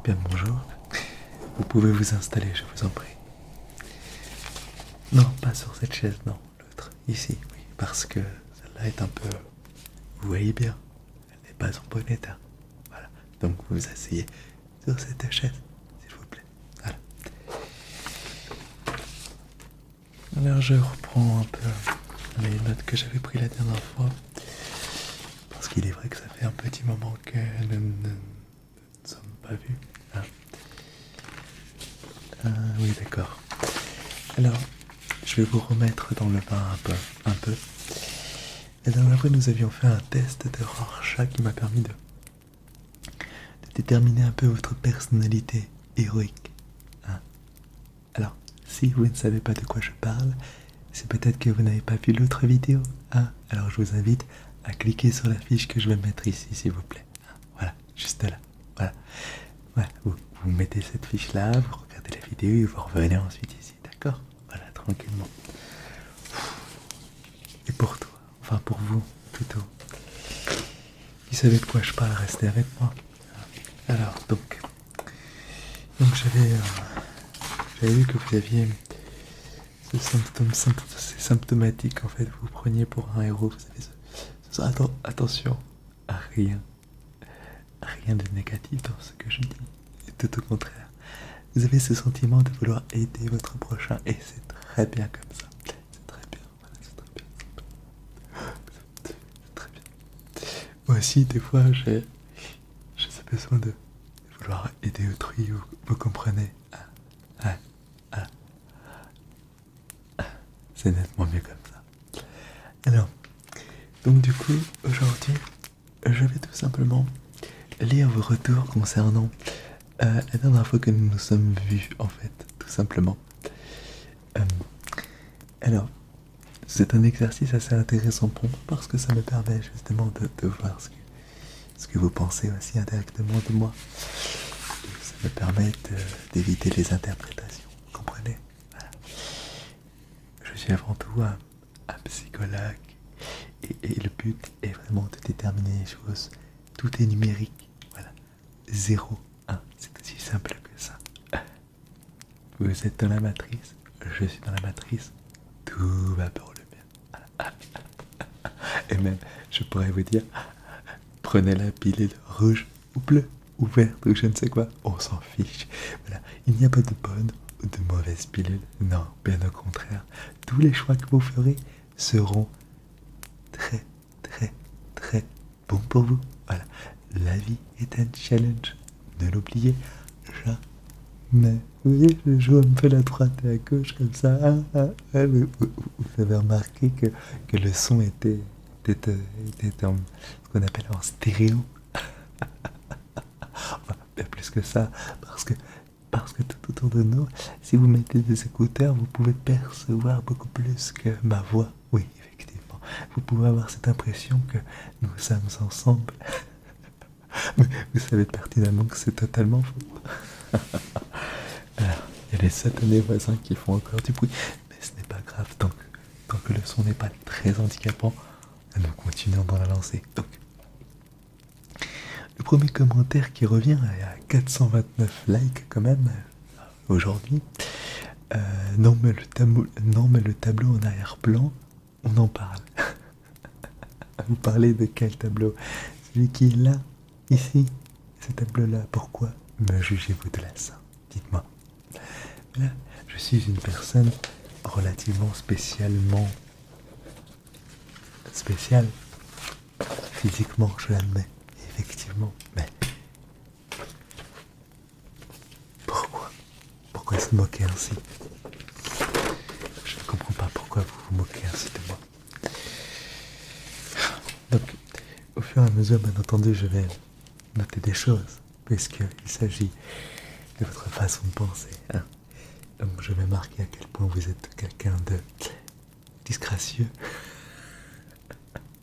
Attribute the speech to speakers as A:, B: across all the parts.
A: Bien le bonjour. Vous pouvez vous installer, je vous en prie. Non, pas sur cette chaise, non, l'autre. Ici, oui, parce que celle-là est un peu... Vous voyez bien, elle n'est pas en bon état. Voilà, donc vous vous asseyez sur cette chaise, s'il vous plaît. Voilà. Alors je reprends un peu les notes que j'avais prises la dernière fois. Parce qu'il est vrai que ça fait un petit moment que nous ne sommes pas vus. Oui, d'accord. Alors, je vais vous remettre dans le bain un peu. La dernière fois, nous avions fait un test de Rorschach qui m'a permis de déterminer un peu votre personnalité héroïque. Alors, si vous ne savez pas de quoi je parle, c'est peut-être que vous n'avez pas vu l'autre vidéo. Alors, je vous invite à cliquer sur la fiche que je vais mettre ici, s'il vous plaît. Voilà, juste là. Voilà. Vous mettez cette fiche-là, vous regardez la vidéo et vous revenez ensuite ici, d'accord? Voilà, tranquillement. Et pour toi, enfin pour vous, plutôt, qui savez de quoi je parle, restez avec moi. Alors, donc j'avais vu que vous aviez c'est symptomatique en fait, vous vous preniez pour un héros, vous savez, attention à rien de négatif dans ce que je dis, et tout au contraire. Vous avez ce sentiment de vouloir aider votre prochain, et c'est très bien comme ça. C'est très bien, voilà, c'est très bien. Moi aussi, des fois, j'ai ce besoin de vouloir aider autrui, vous comprenez? C'est nettement mieux comme ça. Alors, donc du coup, aujourd'hui, je vais tout simplement lire vos retours concernant la dernière fois que nous nous sommes vus, en fait, tout simplement. Alors, c'est un exercice assez intéressant pour moi parce que ça me permet justement de voir ce que vous pensez aussi indirectement de moi. Et ça me permet d'éviter les interprétations, vous comprenez? Voilà. Je suis avant tout un psychologue et le but est vraiment de déterminer les choses. Tout est numérique, voilà. 0, 1, c'est aussi simple que ça. Vous êtes dans la matrice, je suis dans la matrice, tout va pour le bien. Et même, je pourrais vous dire, prenez la pilule rouge ou bleue ou verte ou je ne sais quoi, on s'en fiche. Voilà, il n'y a pas de bonne ou de mauvaise pilule, non, bien au contraire. Tous les choix que vous ferez seront très, très, très bons pour vous. Voilà, la vie est un challenge, ne l'oubliez jamais. Vous voyez, je joue un peu la droite et à gauche comme ça. Vous avez remarqué que le son était en ce qu'on appelle en stéréo. Bien plus que ça, parce que tout autour de nous, si vous mettez des écouteurs, vous pouvez percevoir beaucoup plus que ma voix. Oui, effectivement. Vous pouvez avoir cette impression que nous sommes ensemble. Mais vous savez pertinemment que c'est totalement faux. Alors, il y a les satanés voisins qui font encore du bruit, mais ce n'est pas grave tant que le son n'est pas très handicapant. Nous continuons dans la lancée. Donc, le premier commentaire qui revient à 429 likes quand même aujourd'hui. Non mais le tableau en arrière-plan, on en parle. Vous parlez de quel tableau? Celui qui est là, ici, ce tableau-là. Pourquoi me jugez-vous de la sorte? Dites-moi. Là, je suis une personne relativement spéciale. Physiquement, je l'admets, effectivement. Mais pourquoi se moquer ainsi? Je ne comprends pas pourquoi vous vous moquez ainsi de moi. Donc, au fur et à mesure, bien entendu, je vais noter des choses, puisqu'il s'agit de votre façon de penser. Donc, je vais marquer à quel point vous êtes quelqu'un de disgracieux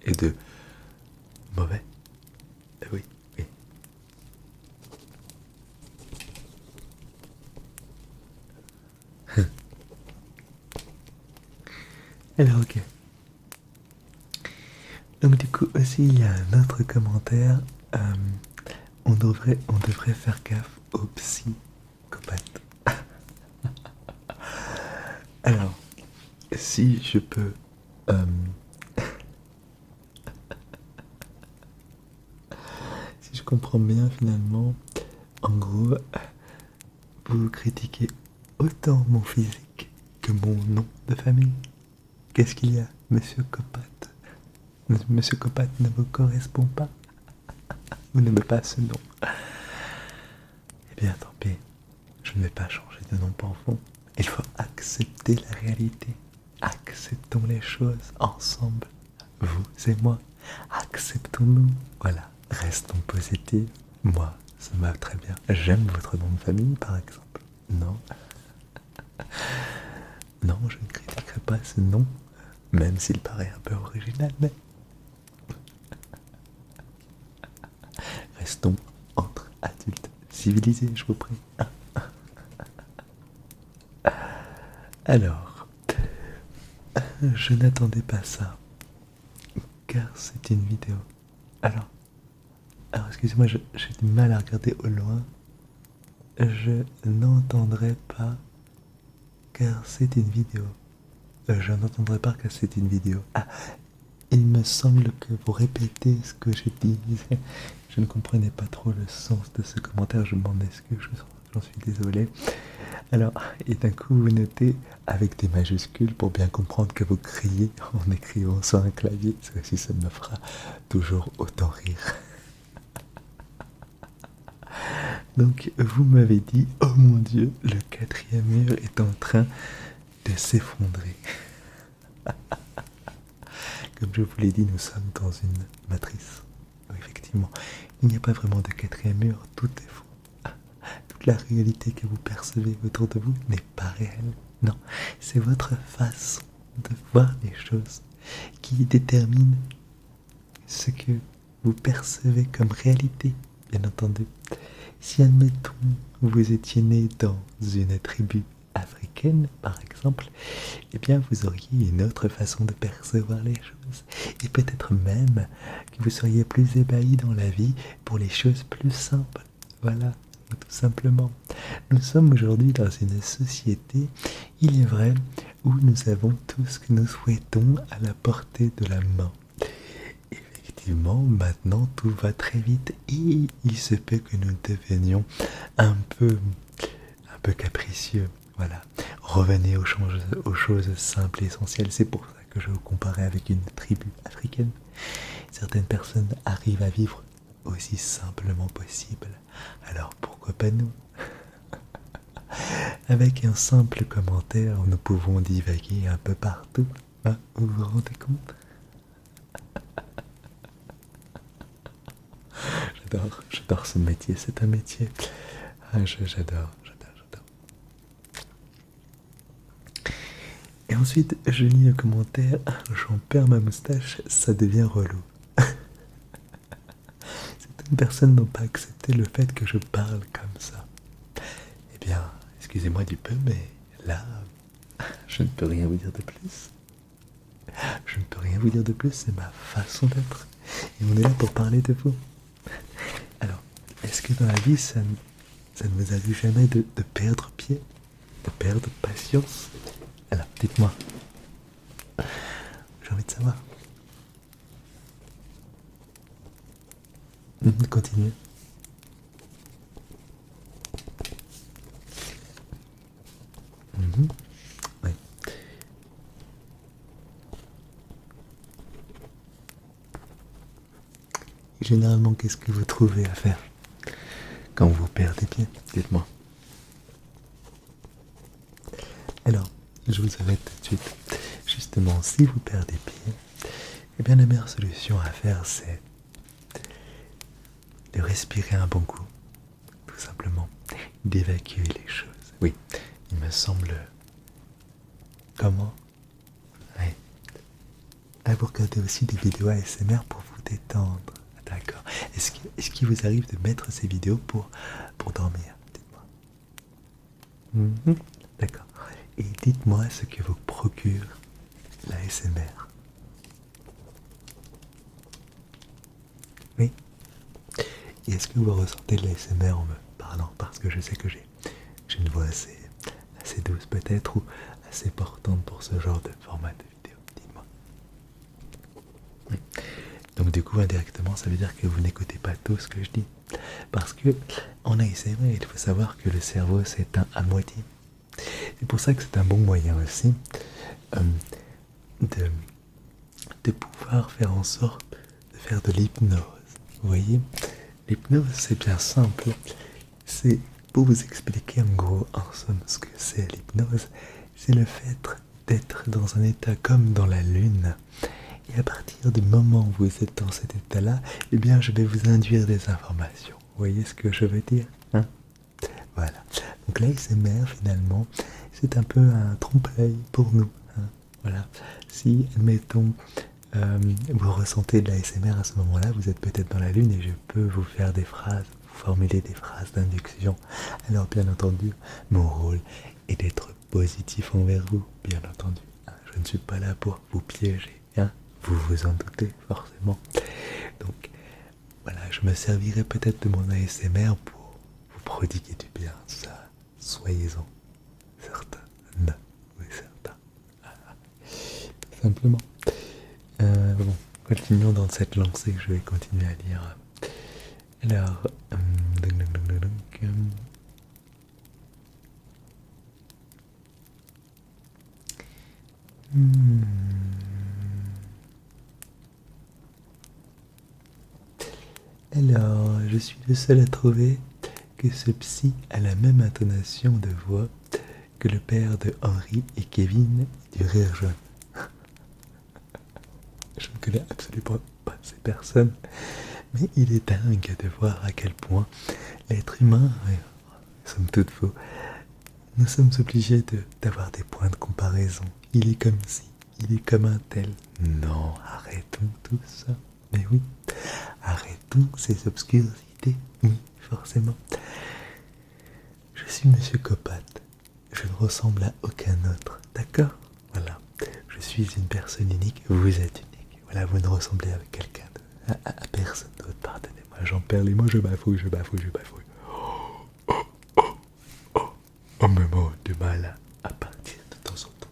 A: et de mauvais. Oui. Alors, ok. Donc du coup aussi il y a un autre commentaire. On devrait faire gaffe au psychopathe. Alors, si je peux... si je comprends bien finalement, en gros, vous critiquez autant mon physique que mon nom de famille. Qu'est-ce qu'il y a, Monsieur Copat? Monsieur Copat ne vous correspond pas? Vous n'aimez pas ce nom? Eh bien, tant pis. Je ne vais pas changer de nom profond. Il faut accepter la réalité. Acceptons les choses ensemble. Vous et moi. Acceptons-nous. Voilà. Restons positifs. Moi, ça me va très bien. J'aime votre nom de famille, par exemple. Non. Non, je ne critiquerai pas ce nom, même s'il paraît un peu original, mais... Restons entre adultes civilisés, je vous prie. Alors, je n'attendais pas ça, car c'est une vidéo. Alors excusez-moi, j'ai du mal à regarder au loin. Je n'entendrai pas, car c'est une vidéo. Je n'entendrai pas, car c'est une vidéo. Ah, il me semble que vous répétez ce que je disais. Je ne comprenais pas trop le sens de ce commentaire, je m'en excuse, j'en suis désolé. Alors, et d'un coup vous notez avec des majuscules pour bien comprendre que vous criez en écrivant sur un clavier. Ça aussi, ça me fera toujours autant rire. Donc, vous m'avez dit, oh mon Dieu, le 4e mur est en train de s'effondrer. Comme je vous l'ai dit, nous sommes dans une matrice. Effectivement, il n'y a pas vraiment de 4e mur, tout est faux. Toute la réalité que vous percevez autour de vous n'est pas réelle. Non, c'est votre façon de voir les choses qui détermine ce que vous percevez comme réalité, bien entendu. Si, admettons, vous étiez né dans une tribu africaine, par exemple, eh bien vous auriez une autre façon de percevoir les choses. Et peut-être même que vous seriez plus ébahi dans la vie pour les choses plus simples. Voilà, tout simplement. Nous sommes aujourd'hui dans une société, il est vrai, où nous avons tout ce que nous souhaitons à la portée de la main. Effectivement, maintenant tout va très vite et il se peut que nous devenions un peu capricieux. Voilà, revenez aux choses simples et essentielles. C'est pour ça que je vous comparais avec une tribu africaine. Certaines personnes arrivent à vivre aussi simplement possible. Alors pourquoi pas nous? Avec un simple commentaire, nous pouvons divaguer un peu partout. Hein, vous vous rendez compte? J'adore ce métier, c'est un métier. Ah, j'adore. Et ensuite, je lis le commentaire, j'en perds ma moustache, ça devient relou. Certaines personnes n'ont pas accepté le fait que je parle comme ça. Eh bien, excusez-moi du peu, mais là, je ne peux rien vous dire de plus. Je ne peux rien vous dire de plus, c'est ma façon d'être. Et on est là pour parler de vous. Alors, est-ce que dans la vie, ça ne vous arrive jamais de perdre pied, de perdre patience? Alors, dites-moi. J'ai envie de savoir. Continuez. Oui. Et généralement, qu'est-ce que vous trouvez à faire quand vous perdez pied? Dites-moi. Alors, je vous arrête tout de suite. Justement, si vous perdez pied, eh bien la meilleure solution à faire, c'est de respirer un bon coup, tout simplement, d'évacuer les choses. Oui, il me semble. Comment? Oui. Ah, vous regardez aussi des vidéos ASMR pour vous détendre. D'accord. Est-ce qu'il vous arrive de mettre ces vidéos pour dormir? Dites-moi. D'accord. Et dites-moi ce que vous procure l'ASMR. Oui. Et est-ce que vous ressentez de l'ASMR par parlant, parce que je sais que j'ai une voix assez douce peut-être, ou assez portante pour ce genre de format de vidéo. Dites-moi. Oui. Donc du coup, indirectement, ça veut dire que vous n'écoutez pas tout ce que je dis. Parce que en ASMR, il faut savoir que le cerveau s'éteint à moitié. C'est pour ça que c'est un bon moyen aussi euh, de, de pouvoir faire en sorte de faire de l'hypnose. Vous voyez, l'hypnose c'est bien simple. C'est pour vous expliquer en gros, en somme, ce que c'est l'hypnose. C'est le fait d'être dans un état comme dans la lune. Et à partir du moment où vous êtes dans cet état-là, eh bien je vais vous induire des informations. Vous voyez ce que je veux dire, hein? Voilà. Donc l'ASMR finalement, c'est un peu un trompe-l'œil pour nous, hein. Voilà. Si, admettons, vous ressentez de l'ASMR à ce moment-là, vous êtes peut-être dans la lune et je peux vous faire des phrases, vous formuler des phrases d'induction. Alors bien entendu, mon rôle est d'être positif envers vous, bien entendu, hein. Je ne suis pas là pour vous piéger, hein. Vous vous en doutez forcément. Donc voilà, je me servirai peut-être de mon ASMR pour vous prodiguer du bien, ça, soyez-en certains, oui certains. Simplement. Bon, continuons dans cette lancée que je vais continuer à lire. Alors, alors, je suis le seul à trouver que ce psy a la même intonation de voix que le père de Henry et Kevin du Rire Jaune. Je ne connais absolument pas ces personnes, mais il est dingue de voir à quel point l'être humain, somme toute faux, nous sommes obligés d'avoir des points de comparaison. Il est comme ci, il est comme un tel. Non, arrêtons tout ça. Mais oui, arrêtons ces obscurités. Oui, forcément. Je suis Monsieur Copat. Je ne ressemble à aucun autre. D'accord? Voilà. Je suis une personne unique. Vous êtes unique. Voilà, vous ne ressemblez à quelqu'un à personne d'autre. Pardonnez-moi, j'en perds les mots. Je bafouille. On me mot du mal à partir de temps en temps.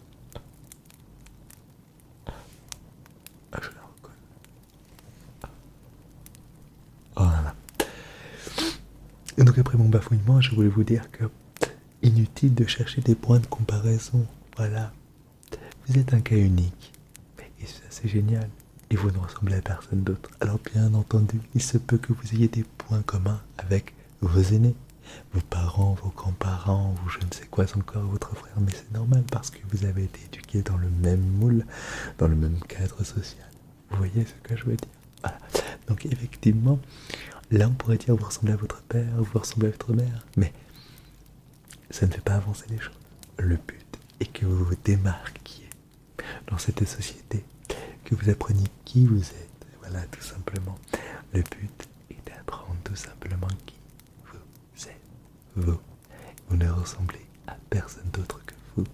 A: Ah, je la reconnais. Voilà. Et donc après mon bafouillement, je voulais vous dire que inutile de chercher des points de comparaison. Voilà. Vous êtes un cas unique. Et ça c'est génial. Et vous ne ressemblez à personne d'autre. Alors bien entendu, il se peut que vous ayez des points communs avec vos aînés, vos parents, vos grands-parents, ou je ne sais quoi encore, votre frère. Mais c'est normal parce que vous avez été éduqués dans le même moule, dans le même cadre social. Vous voyez ce que je veux dire? Voilà. Donc effectivement, là on pourrait dire vous ressemblez à votre père, vous ressemblez à votre mère. Mais ça ne fait pas avancer les choses. Le but est que vous vous démarquiez dans cette société, que vous appreniez qui vous êtes. Voilà, tout simplement. Le but est d'apprendre tout simplement qui vous êtes. Vous. Vous ne ressemblez à personne d'autre que vous.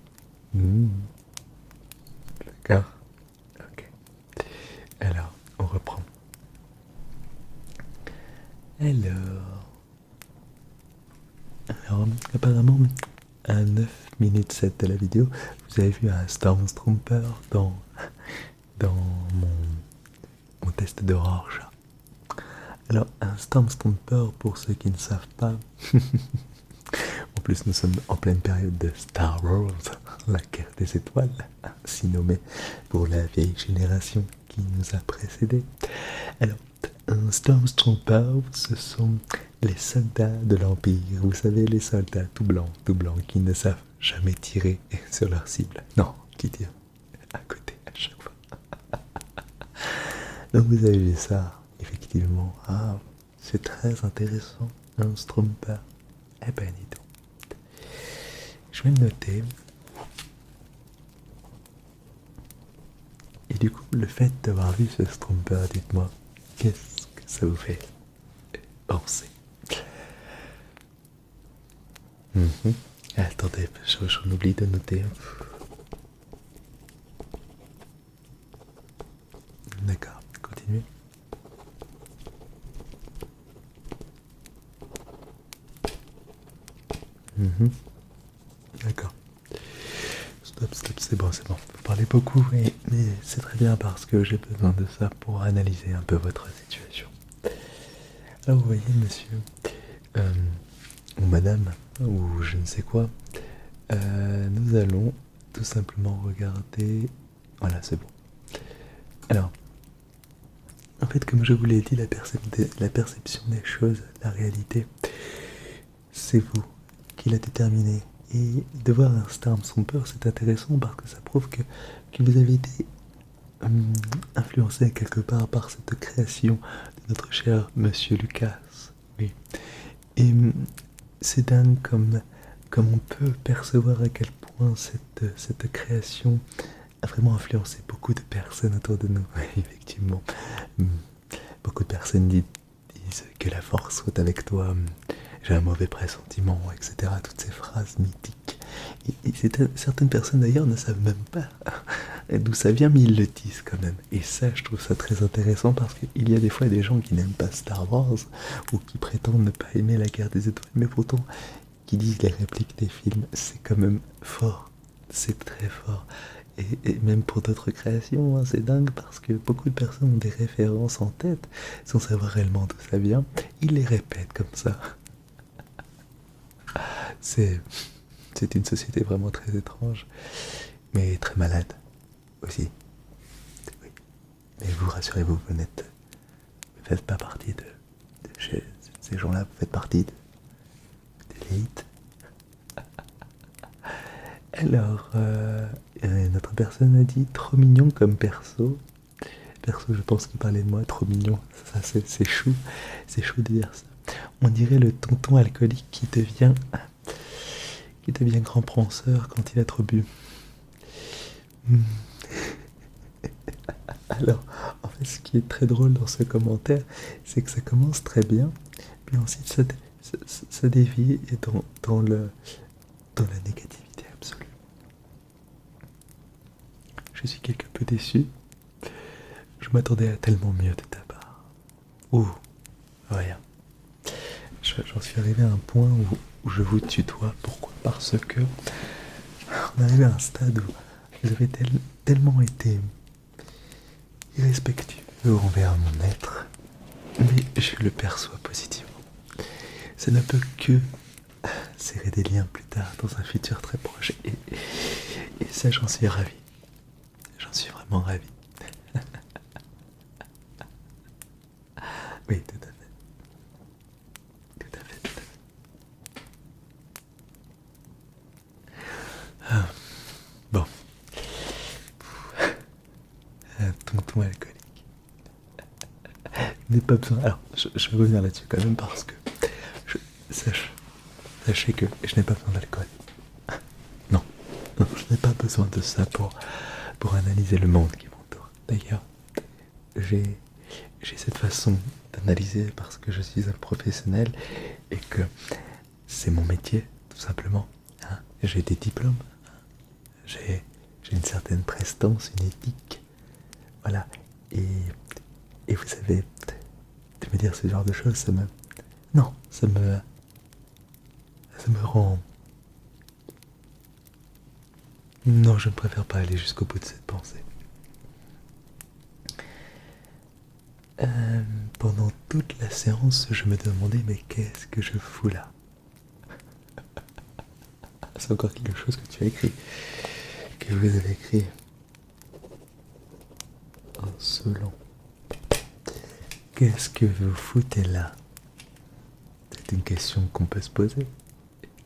A: D'accord? Ok. Alors, on reprend. Alors, apparemment, à 9 minutes 7 de la vidéo, vous avez vu un Stormtrooper dans mon test de Rorschach. Alors, un Stormtrooper, pour ceux qui ne savent pas, en plus nous sommes en pleine période de Star Wars, la guerre des étoiles, ainsi nommée pour la vieille génération qui nous a précédés. Alors, un Stormtrooper, ce sont les soldats de l'Empire. Vous savez, les soldats tout blancs, qui ne savent jamais tirer sur leur cible. Non, qui tire à côté à chaque fois. Donc vous avez vu ça, effectivement. Ah, c'est très intéressant, un Stormtrooper. Eh ben, dis donc. Je vais le noter. Et du coup, le fait d'avoir vu ce Stormtrooper, dites-moi, qu'est-ce que ça vous fait penser? Attendez, j'en oublie de noter. D'accord, continuez. Mhm. D'accord. Stop, stop, c'est bon, c'est bon. Vous parlez beaucoup, mais c'est très bien parce que j'ai besoin de ça pour analyser un peu votre situation. Alors vous voyez, monsieur, euh, ou madame, ou je ne sais quoi, nous allons tout simplement regarder... Voilà, c'est bon. Alors, en fait, comme je vous l'ai dit, la perception des choses, la réalité, c'est vous qui la déterminez. Et de voir un star son peur, c'est intéressant parce que ça prouve que vous avez été influencé quelque part par cette création de notre cher monsieur Lucas. Oui. Et c'est dingue comme on peut percevoir à quel point cette création a vraiment influencé beaucoup de personnes autour de nous. Oui, effectivement. Hum, Beaucoup de personnes disent que la force soit avec toi, j'ai un mauvais pressentiment, etc. Toutes ces phrases mythiques. Et certaines personnes d'ailleurs ne savent même pas d'où ça vient, mais ils le disent quand même. Et ça, je trouve ça très intéressant parce qu'il y a des fois des gens qui n'aiment pas Star Wars ou qui prétendent ne pas aimer la guerre des étoiles, mais pourtant qui disent les répliques des films, c'est quand même fort. C'est très fort. Et même pour d'autres créations, hein, c'est dingue parce que beaucoup de personnes ont des références en tête sans savoir réellement d'où ça vient. Ils les répètent comme ça. C'est, c'est une société vraiment très étrange, mais très malade aussi. Oui. Mais vous rassurez-vous, vous ne faites pas partie de ces gens-là, vous faites partie de l'élite. Alors, notre personne a dit trop mignon comme perso. Perso, je pense qu'il parlait de moi, trop mignon. Ça, c'est chou. C'est chou de dire ça. On dirait le tonton alcoolique qui devient grand penseur quand il a trop bu. Hmm. Alors, en fait, ce qui est très drôle dans ce commentaire, c'est que ça commence très bien, puis ensuite ça dévie dans la négativité absolue. Je suis quelque peu déçu. Je m'attendais à tellement mieux de ta part. Ouh, rien. J'en suis arrivé à un point où je vous tutoie. Pourquoi? Parce que on est arrivé à un stade où vous avez tellement été irrespectueux envers mon être, mais je le perçois positivement. Ça ne peut que serrer des liens plus tard dans un futur très proche. Et ça, j'en suis ravi. J'en suis vraiment ravi. Oui, tout à fait. Tout à fait, tout à fait. Ah, bon. Un tonton alcoolique. Je n'ai pas besoin. Alors, je vais revenir là-dessus quand même parce que sachez que je n'ai pas besoin d'alcool. Non, non, je n'ai pas besoin de ça pour analyser le monde qui m'entoure. D'ailleurs, j'ai cette façon d'analyser parce que je suis un professionnel et que c'est mon métier, tout simplement. Hein. J'ai des diplômes, j'ai une certaine prestance, une éthique. Voilà. Et vous savez, de me dire ce genre de choses, ça me... Non, ça me rend... Non, je ne préfère pas aller jusqu'au bout de cette pensée. Pendant toute la séance, je me demandais, mais qu'est-ce que je fous là? C'est encore quelque chose que tu as écrit, que vous avez écrit. Insolent. Qu'est-ce que vous foutez là? C'est une question qu'on peut se poser.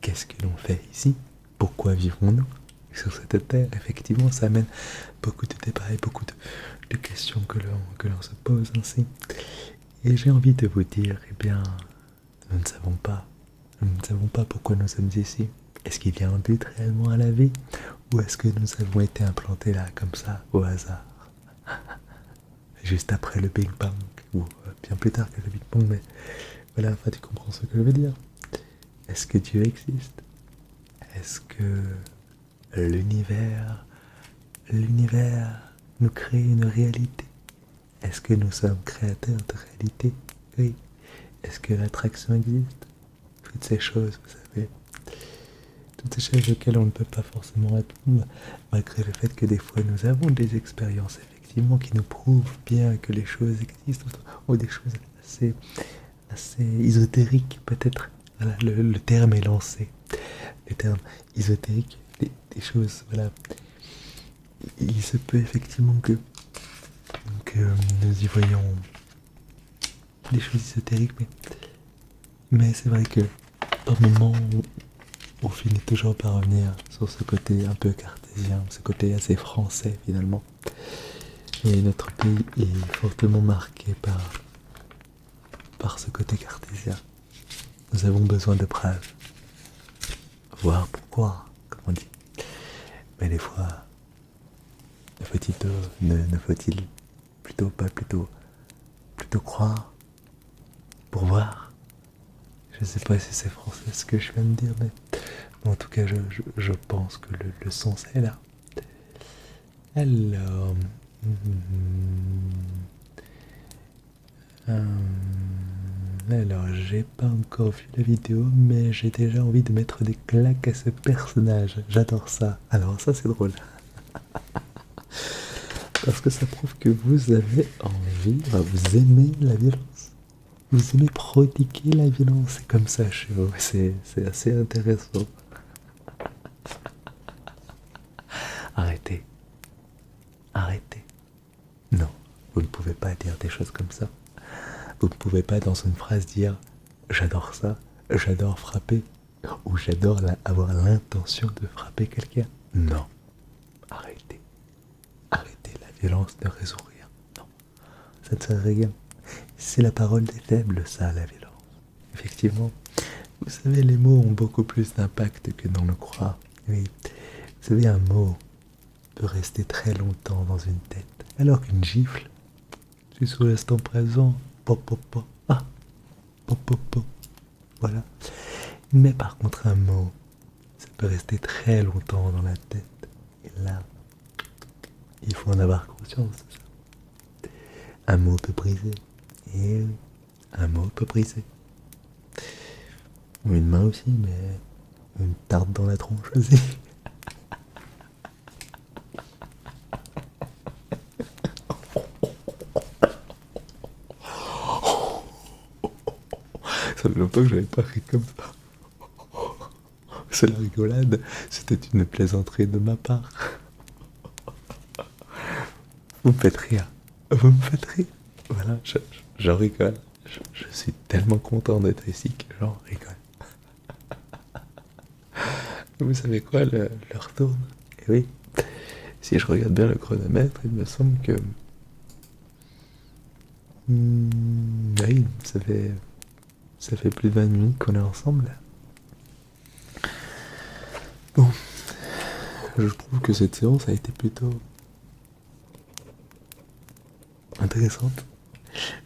A: Qu'est-ce que l'on fait ici? Pourquoi vivons-nous sur cette terre? Effectivement, ça amène beaucoup de débats et beaucoup de questions que l'on se pose ainsi. Et j'ai envie de vous dire, eh bien, nous ne savons pas. Nous ne savons pas pourquoi nous sommes ici. Est-ce qu'il y a un but réellement à la vie? Ou est-ce que nous avons été implantés là, comme ça, au hasard? Juste après le Big Bang, ou bien plus tard que le Big Bang, mais voilà, enfin, tu comprends ce que je veux dire. Est-ce que Dieu existe? Est-ce que l'univers nous crée une réalité? Est-ce que nous sommes créateurs de réalité? Oui. Est-ce que l'attraction existe? Toutes ces choses, vous savez. toutes ces choses auxquelles on ne peut pas forcément répondre, malgré le fait que des fois nous avons des expériences effectivement qui nous prouvent bien que les choses existent, ou des choses assez ésotériques peut-être. Voilà, le terme est lancé. Le terme ésotérique, des choses, voilà. Il se peut effectivement que nous y voyons des choses ésotériques, mais c'est vrai que par moments on finit toujours par revenir sur ce côté un peu cartésien, ce côté assez français finalement. Et notre pays est fortement marqué par ce côté cartésien. Nous avons besoin de preuves, voir pourquoi, comme on dit. Mais des fois, ne faut-il plutôt croire pour voir? Je sais pas si c'est français ce que je viens de dire, mais en tout cas, je pense que le sens est là. Alors, j'ai pas encore vu la vidéo, mais j'ai déjà envie de mettre des claques à ce personnage. J'adore ça. Alors ça, c'est drôle. Parce que ça prouve que vous avez envie, vous aimez la violence. Vous aimez prodiguer la violence. C'est comme ça chez vous. C'est assez intéressant. Arrêtez. Non, vous ne pouvez pas dire des choses comme ça. Vous ne pouvez pas dans une phrase dire j'adore ça, j'adore frapper, ou j'adore avoir l'intention de frapper quelqu'un. Non, arrêtez. La violence ne résout rien. Non, ça ne sert à rien. C'est la parole des faibles, ça, la violence. Effectivement, vous savez, les mots ont beaucoup plus d'impact que l'on le croit. Oui, vous savez, un mot peut rester très longtemps dans une tête, alors qu'une gifle, c'est sur l'instant présent, pop pop pop, pop pop pop, voilà. Mais par contre, un mot, ça peut rester très longtemps dans la tête. Et là, il faut en avoir conscience de ça. Un mot peut briser. Et oui, un mot peut briser. Une main aussi, mais une tarte dans la tronche aussi. Ça fait longtemps que j'avais pas ri comme ça. C'est la rigolade, c'était une plaisanterie de ma part. Vous me faites rire. Voilà, j'en rigole. Je suis tellement content d'être ici que j'en rigole. Vous savez quoi, l'heure tourne. Et oui, si je regarde bien le chronomètre, il me semble que... oui, ça fait plus de 20 minutes qu'on est ensemble. Bon, je trouve que cette séance a été plutôt intéressante.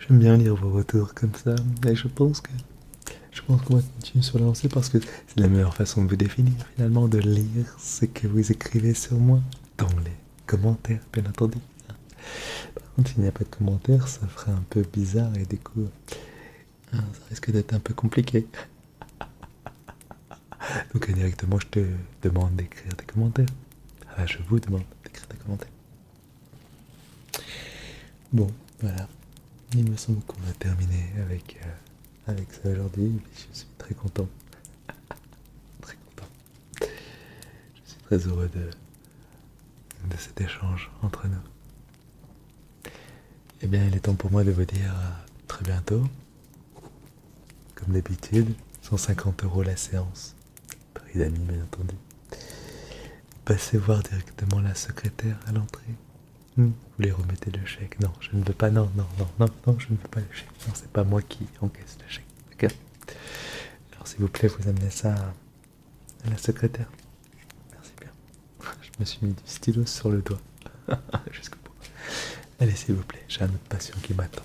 A: J'aime bien lire vos retours comme ça, et je pense qu'on va continuer sur la lancée parce que c'est la meilleure façon de vous définir finalement, de lire ce que vous écrivez sur moi dans les commentaires, bien entendu. Par contre, s'il n'y a pas de commentaires, ça ferait un peu bizarre et du coup, ça risque d'être un peu compliqué. Donc indirectement, je te demande d'écrire des commentaires. Je vous demande d'écrire des commentaires. Bon, voilà. Il me semble qu'on va terminer avec ça aujourd'hui. Je suis très content. Très content. Je suis très heureux de cet échange entre nous. Eh bien, il est temps pour moi de vous dire à très bientôt. Comme d'habitude, 150 € la séance. Prix d'amis, bien entendu. Passez voir directement la secrétaire à l'entrée. Vous lui remettez le chèque. Non, je ne veux pas. Non, je ne veux pas le chèque. Non, c'est pas moi qui encaisse le chèque. D'accord? Alors, s'il vous plaît, vous amenez ça à la secrétaire. Merci bien. Je me suis mis du stylo sur le doigt. Jusqu'au bout. Allez, s'il vous plaît, j'ai un autre patient qui m'attend.